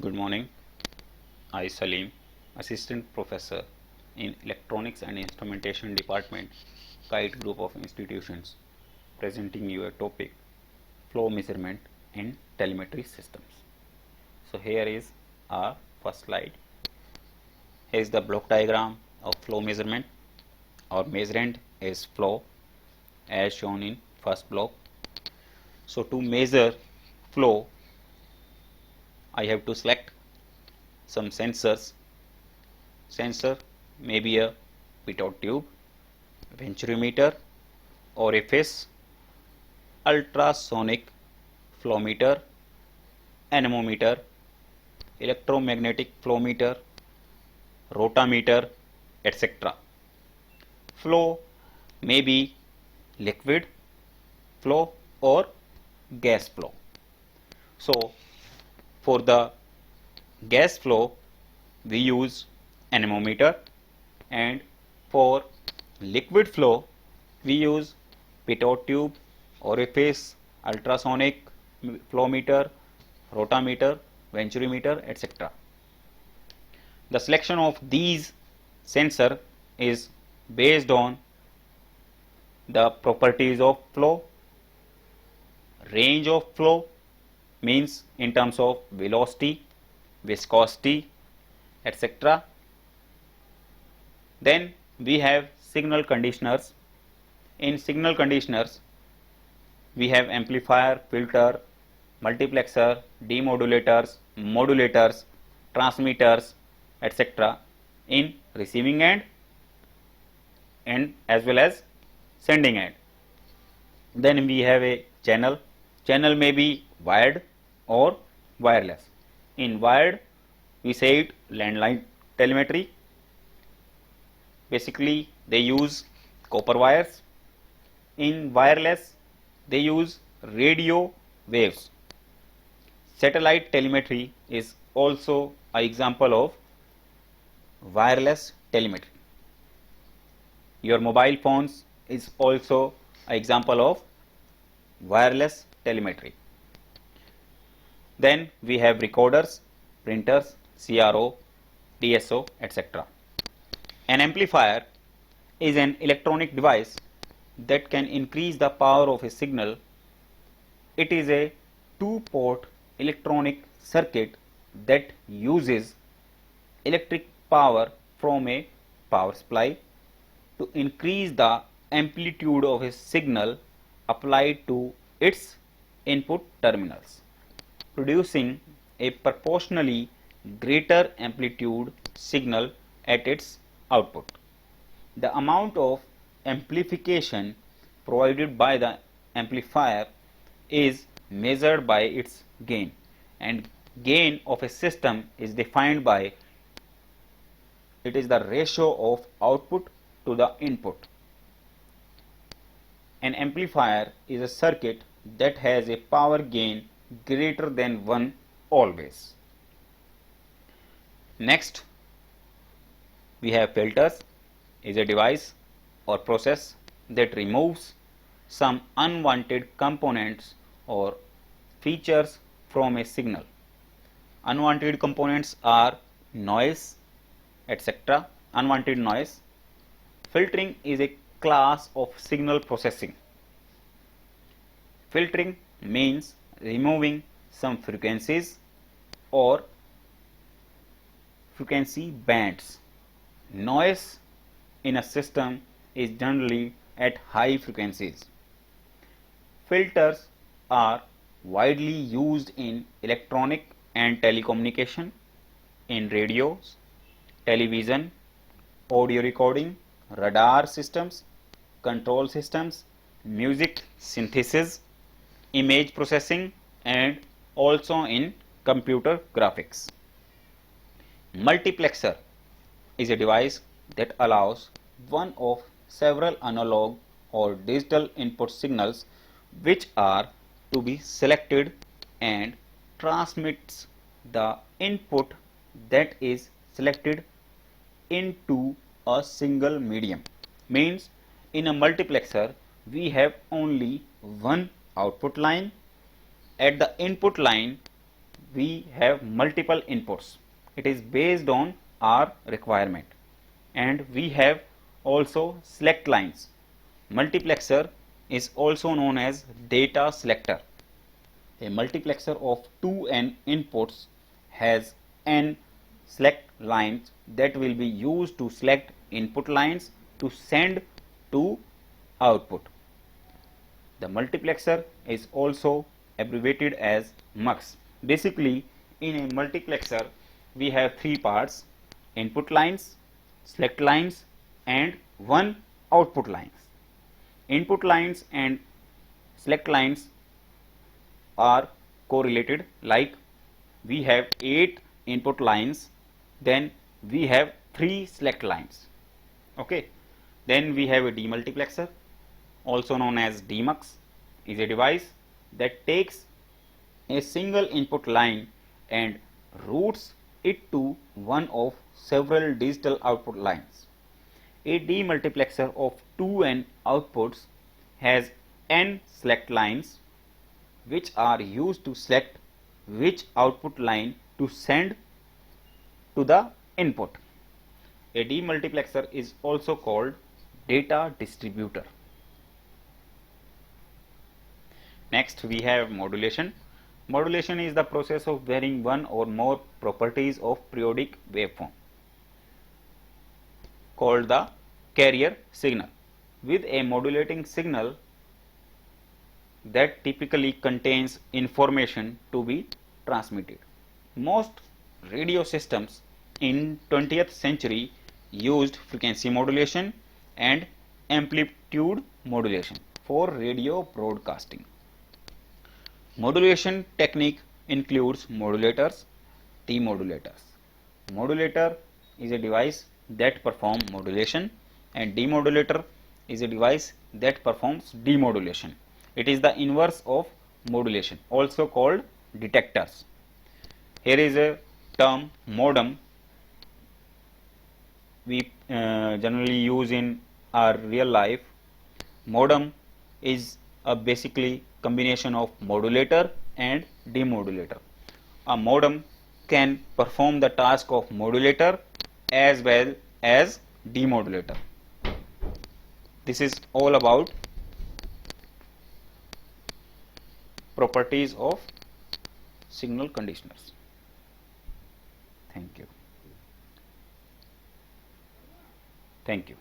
Good morning. I Salim, Assistant Professor in Electronics and Instrumentation Department, Kite Group of Institutions, presenting you a topic, flow measurement in telemetry systems. So here is our first slide. Here is the block diagram of flow measurement. Our measurand is flow as shown in first block. So to measure flow, I have to select some sensors. Sensor may be a pitot tube, venturimeter, orifice, ultrasonic flow meter, anemometer, electromagnetic flow meter, rotameter, etc. Flow may be liquid flow or gas flow. So for the gas flow we use anemometer, and for liquid flow we use pitot tube, orifice, ultrasonic flow meter, rotameter, venturimeter, etc. The selection of these sensor is based on the properties of flow, range of flow means in terms of velocity, viscosity, etc. Then we have signal conditioners. In signal conditioners we have amplifier, filter, multiplexer, demodulators, modulators, transmitters, etc. in receiving end and as well as sending end. Then we have a channel. Channel may be wired or wireless. In wired we say it landline telemetry. Basically they use copper wires. In wireless they use radio waves. Satellite telemetry is also an example of wireless telemetry. Your mobile phones is also an example of wireless telemetry. Then we have recorders, printers, CRO, DSO, etc. An amplifier is an electronic device that can increase the power of a signal. It is a two-port electronic circuit that uses electric power from a power supply to increase the amplitude of a signal applied to its input terminals, producing a proportionally greater amplitude signal at its output. The amount of amplification provided by the amplifier is measured by its gain, and gain of a system is defined by it is the ratio of output to the input. An amplifier is a circuit that has a power gain greater than 1 always. Next we have filters. Is a device or process that removes some unwanted components or features from a signal. Unwanted components are noise, etc. Unwanted noise. Filtering is a class of signal processing. Filtering means removing some frequencies or frequency bands. Noise in a system is generally at high frequencies. Filters are widely used in electronic and telecommunication, in radios, television, audio recording, radar systems, control systems, music synthesis, image processing, and also in computer graphics. Multiplexer is a device that allows one of several analog or digital input signals which are to be selected and transmits the input that is selected into a single medium. Means in a multiplexer we have only one output line. At the input line we have multiple inputs. It is based on our requirement, and we have also select lines. Multiplexer is also known as data selector. A multiplexer of 2n inputs has n select lines that will be used to select input lines to send to output. The multiplexer is also abbreviated as MUX. Basically, in a multiplexer, we have three parts: input lines, select lines, and one output lines. Input lines and select lines are correlated, like we have 8 input lines, then we have 3 select lines. Okay, then we have a demultiplexer, also known as demux, is a device that takes a single input line and routes it to one of several digital output lines. A demultiplexer of 2n outputs has n select lines, which are used to select which output line to send to the input. A demultiplexer is also called data distributor. Next, we have modulation. Modulation is the process of varying one or more properties of periodic waveform, called the carrier signal, with a modulating signal that typically contains information to be transmitted. Most radio systems in 20th century used frequency modulation and amplitude modulation for radio broadcasting. Modulation technique includes modulators, demodulators. Modulator is a device that performs modulation, and demodulator is a device that performs demodulation. It is the inverse of modulation, also called detectors. Here is a term modem we generally use in our real life. Modem is a basically combination of modulator and demodulator. A modem can perform the task of modulator as well as demodulator. This is all about properties of signal conditioners. Thank you. Thank you.